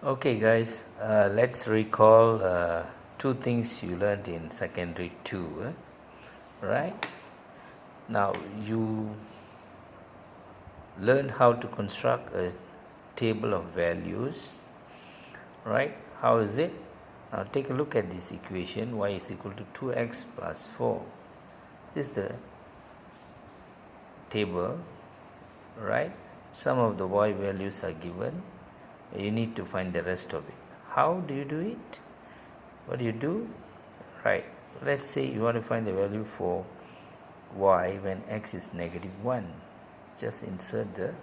Okay guys, let's recall two things you learned in secondary 2, right? Now you learned how to construct a table of values, right? How is it? Now take a look at this equation. Y is equal to 2x plus 4. This is the table, right? Some of the y values are given. You need to find the rest of it. How do you do it? What do you do? Right, let's say you want to find the value for y when x is -1. Just insert the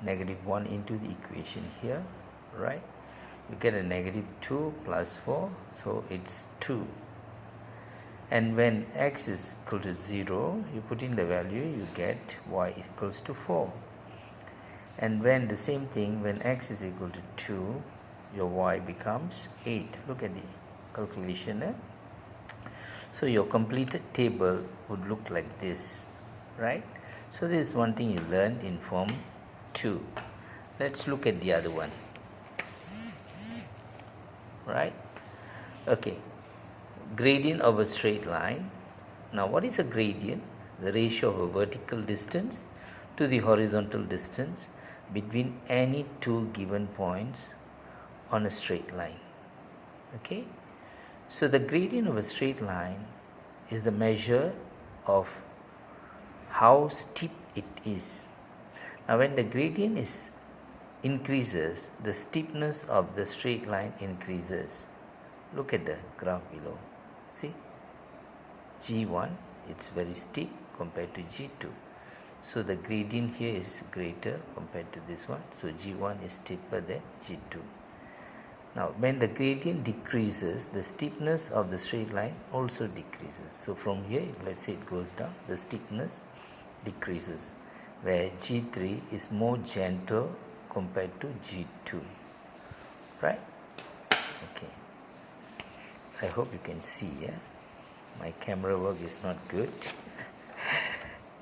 -1 into the equation here, right? You get a -2 plus 4, so it's 2. And when x is equal to 0, you put in the value, you get y equals to 4. And when the same thing, when x is equal to 2, your y becomes 8. Look at the calculation. So your completed table would look like this, right? So this is one thing you learned in form 2. Let's look at the other one, right? Okay, gradient of a straight line. Now what is a gradient? The ratio of a vertical distance to the horizontal distance between any two given points on a straight line. Okay, so the gradient of a straight line is the measure of how steep it is. Now when the gradient increases, the steepness of the straight line increases. Look at the graph below. See, G1, it's very steep compared to G2. So the gradient here is greater compared to this one. So G1 is steeper than G2. Now when the gradient decreases, the steepness of the straight line also decreases. So from here, let's say it goes down, the steepness decreases, where G3 is more gentle compared to G2, right? Okay, I hope you can see. My camera work is not good.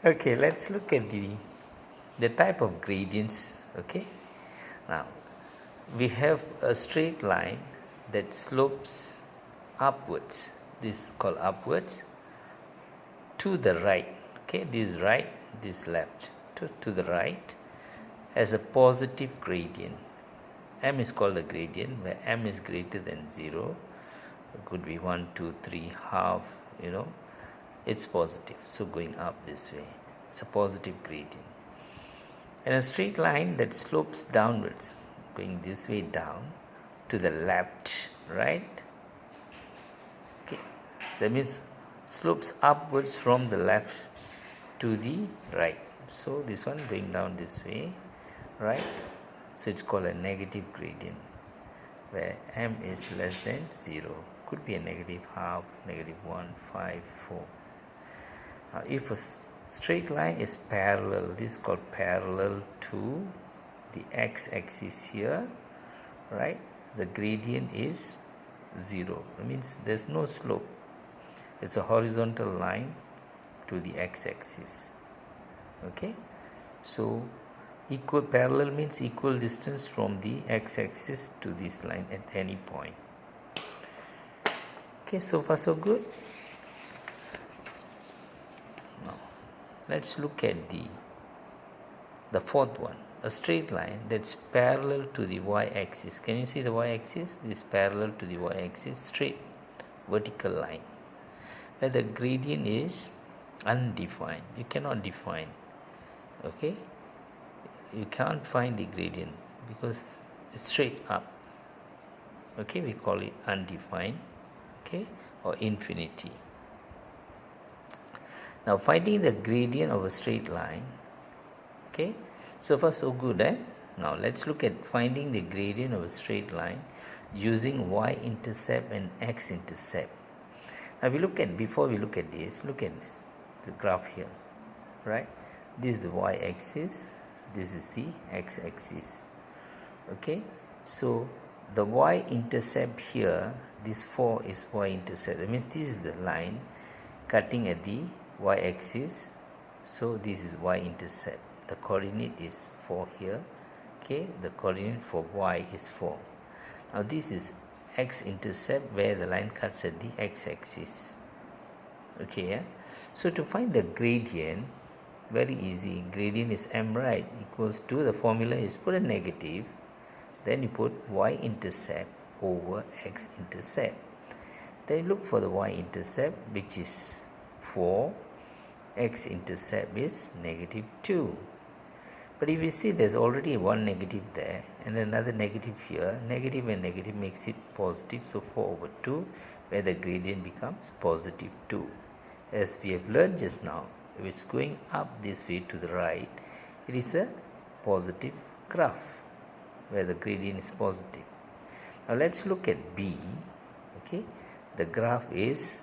Okay, let's look at the type of gradients. Okay, now we have a straight line that slopes upwards. This is called upwards to the right. Okay, this is right, this left. To the right as a positive gradient. M is called a gradient where M is greater than 0. It could be 1, 2, 3, half, it's positive, so going up this way, it's a positive gradient. And a straight line that slopes downwards, going this way down to the left, right? Okay, that means slopes upwards from the left to the right. So this one going down this way, right? So it's called a negative gradient where M is less than 0. Could be a -half, -1, 5, 4. Now, if a straight line is parallel, this is called parallel to the x-axis here, right? The gradient is 0. That means there's no slope. It's a horizontal line to the x-axis. Okay, so equal parallel means equal distance from the x-axis to this line at any point. Okay, so far so good. Now let's look at the fourth one, a straight line that's parallel to the y-axis. Can you see the y-axis? This is parallel to the y-axis, straight vertical line where the gradient is undefined. You cannot define. Okay, you can't find the gradient because it's straight up. Okay, we call it undefined. Okay, or infinity. Now finding the gradient of a straight line. Okay, so far so good. Now let's look at finding the gradient of a straight line using y-intercept and x-intercept. Now before we look at this, look at this, the graph here, right? This is the y-axis, this is the x-axis. Okay, so the y-intercept here, this 4 is y-intercept. That means this is the line cutting at the y-axis. So this is y-intercept. The coordinate is 4 here. Okay, the coordinate for y is 4. Now this is x-intercept where the line cuts at the x-axis. Okay, yeah? So to find the gradient, very easy. Gradient is m right equals to, the formula is put a negative, then you put y-intercept over x-intercept. Then you look for the y-intercept, which is 4, x-intercept is negative 2. But if you see, there's already one negative there and another negative here. Negative and negative makes it positive, so 4 over 2, where the gradient becomes positive 2. As we have learned just now, if it's going up this way to the right, it is a positive graph where the gradient is positive. Now let's look at B. Okay, the graph is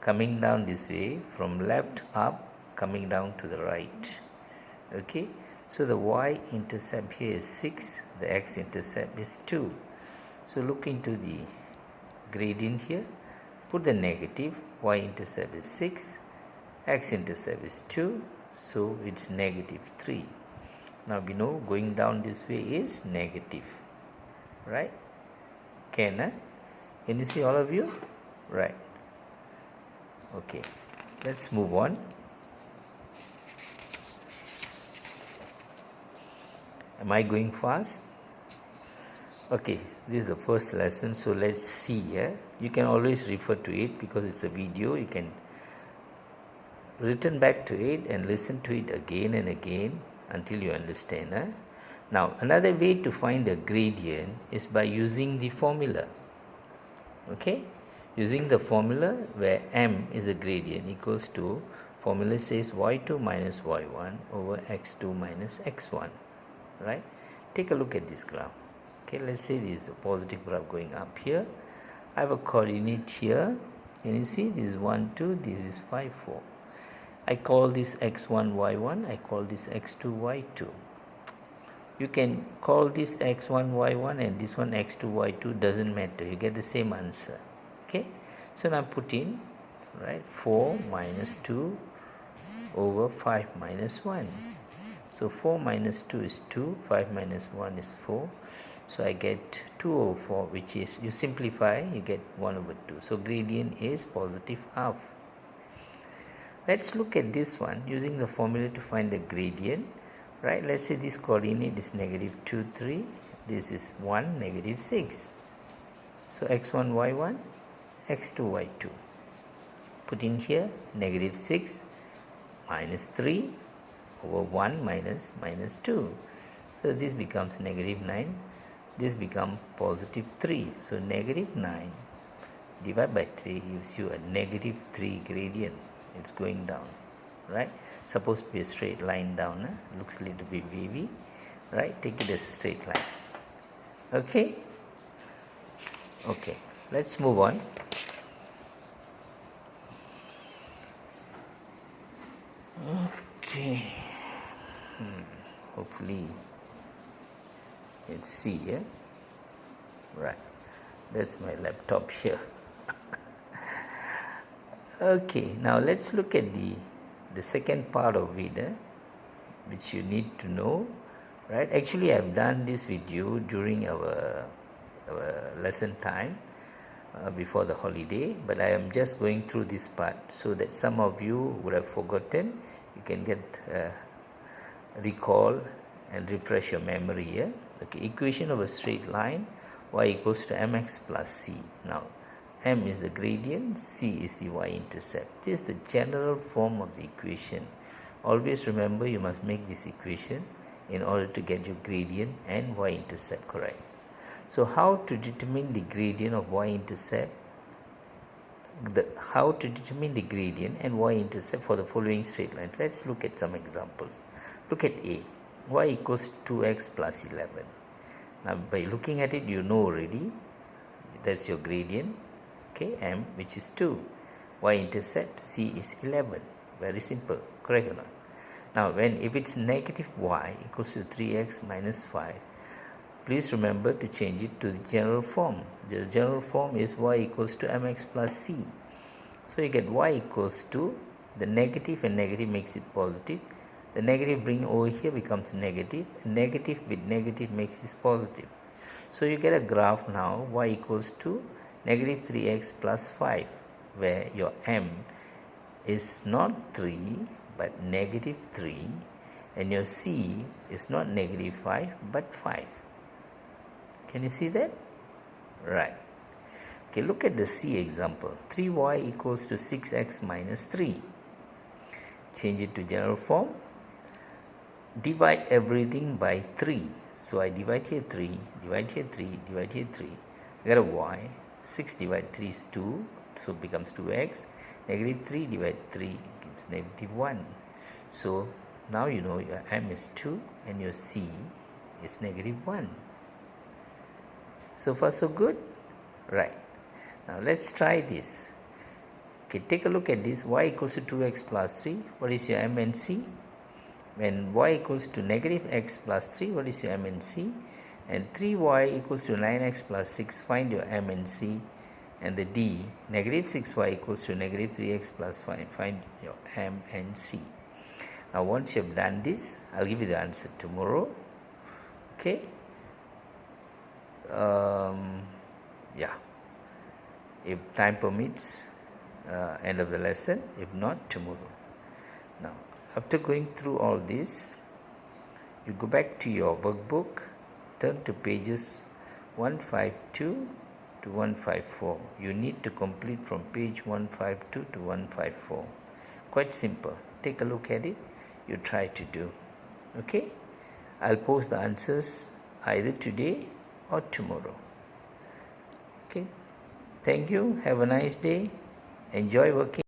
coming down this way from left up, coming down to the right. Okay, so the y-intercept here is 6, the x-intercept is 2. So look into the gradient here, put the negative, y-intercept is 6, x-intercept is 2, so it's negative 3. Now we know going down this way is negative, right? Can you see, all of you? Right. Okay, let's move on. Am I going fast? Okay, this is the first lesson, so let's see here. You can always refer to it because it's a video. You can return back to it and listen to it again and again until you understand. Now another way to find the gradient is by using the formula. Okay, using the formula where m is the gradient equals to, formula says y2 minus y1 over x2 minus x1, right? Take a look at this graph. Okay, let's say this is a positive graph going up here. I have a coordinate here, and you see this is 1 2, this is 5 4. I call this x1 y1, I call this x2 y2. You can call this x1 y1 and this one x2 y2, doesn't matter, you get the same answer. Okay, so now put in, right, 4 minus 2 over 5 minus 1. So 4 minus 2 is 2, 5 minus 1 is 4. So I get 2 over 4, which is, you simplify, you get 1 over 2. So gradient is positive half. Let's look at this one using the formula to find the gradient. Right, let's say this coordinate is negative 2 3, this is 1 negative 6. So x1 y1, x2 y2. Put in here negative 6 minus 3 over 1 minus 2. So this becomes negative 9, this becomes positive 3. So negative 9 divided by 3 gives you a negative 3 gradient. It's going down, right? Supposed to be a straight line down, looks a little bit wavy, right? Take it as a straight line. Okay, let's move on. Okay, hopefully let's see, right, that's my laptop here. Okay, now let's look at the second part of it, which you need to know, right? Actually, I've done this video during our lesson time before the holiday, but I am just going through this part so that some of you would have forgotten, you can get recall and refresh your memory here. Okay, equation of a straight line, y equals to mx plus c. Now m is the gradient, c is the y-intercept. This is the general form of the equation. Always remember, you must make this equation in order to get your gradient and y-intercept correct. So how to determine the gradient of y-intercept, how to determine the gradient and y-intercept for the following straight line. Let's look at some examples. Look at A, y equals to 2x plus 11. Now by looking at it, you know already that's your gradient. Okay, m, which is 2, y-intercept c is 11. Very simple, correct or not? Now if it's negative y equals to 3x minus 5, please remember to change it to the general form. The general form is y equals to mx plus c. So you get y equals to, the negative and negative makes it positive, the negative bring over here becomes negative, negative with negative makes this positive. So you get a graph now, y equals to negative 3x plus 5, where your m is not 3 but negative 3, and your c is not negative 5 but 5. Can you see that? Right. Okay, look at the C example. 3y equals to 6x minus 3. Change it to general form. Divide everything by 3. So I divide here 3, divide here 3, divide here 3. I got a y. 6 divided 3 is 2, so it becomes 2x. Negative 3 divided 3 gives negative 1. So now you know your m is 2 and your c is negative 1. So far so good? Right. Now let's try this. Okay, take a look at this. Y equals to 2x plus 3. What is your m and c? When y equals to negative x plus 3, what is your m and c? And 3y equals to 9x plus 6, find your m and c. And the d, negative 6y equals to negative 3x plus 5, find your m and c. Now once you have done this, I'll give you the answer tomorrow. Okay. Yeah, if time permits, end of the lesson, if not, tomorrow. Now after going through all this, you go back to your workbook, turn to pages 152 to 154. You need to complete from page 152 to 154. Quite simple. Take a look at it, you try to do. Okay, I'll post the answers either today or tomorrow. Okay, thank you, have a nice day, enjoy working.